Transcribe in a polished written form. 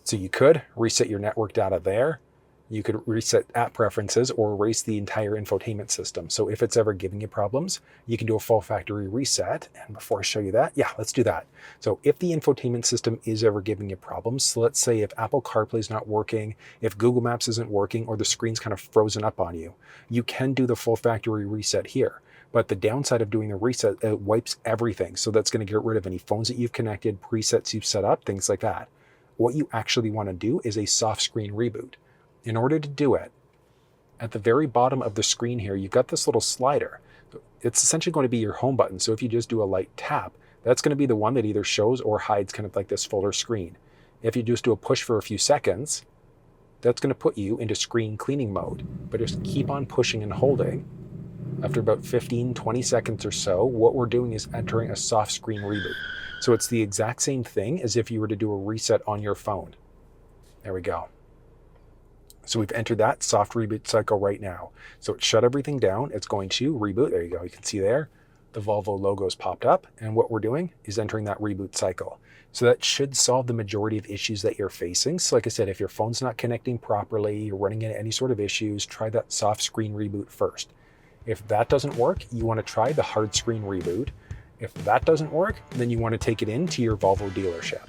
So you could reset your network data there. You could reset app preferences or erase the entire infotainment system. So if it's ever giving you problems, you can do a full factory reset. And before I show you that, yeah, let's do that. So if the infotainment system is ever giving you problems, so let's say if Apple CarPlay is not working, if Google Maps isn't working, or the screen's kind of frozen up on you, you can do the full factory reset here. But the downside of doing the reset, it wipes everything. So that's going to get rid of any phones that you've connected, presets you've set up, things like that. What you actually want to do is a soft screen reboot. In order to do it, at the very bottom of the screen here, you've got this little slider. It's essentially going to be your home button. So if you just do a light tap, that's going to be the one that either shows or hides kind of like this fuller screen. If you just do a push for a few seconds, that's going to put you into screen cleaning mode. But just keep on pushing and holding. After about 15, 20 seconds or so, what we're doing is entering a soft screen reboot. So it's the exact same thing as if you were to do a reset on your phone. There we go. So we've entered that soft reboot cycle right now. So it shut everything down. It's going to reboot. There you go. You can see there the Volvo logo's popped up. And what we're doing is entering that reboot cycle. So that should solve the majority of issues that you're facing. So like I said, if your phone's not connecting properly, you're running into any sort of issues, try that soft screen reboot first. If that doesn't work, you want to try the hard screen reboot. If that doesn't work, then you want to take it into your Volvo dealership.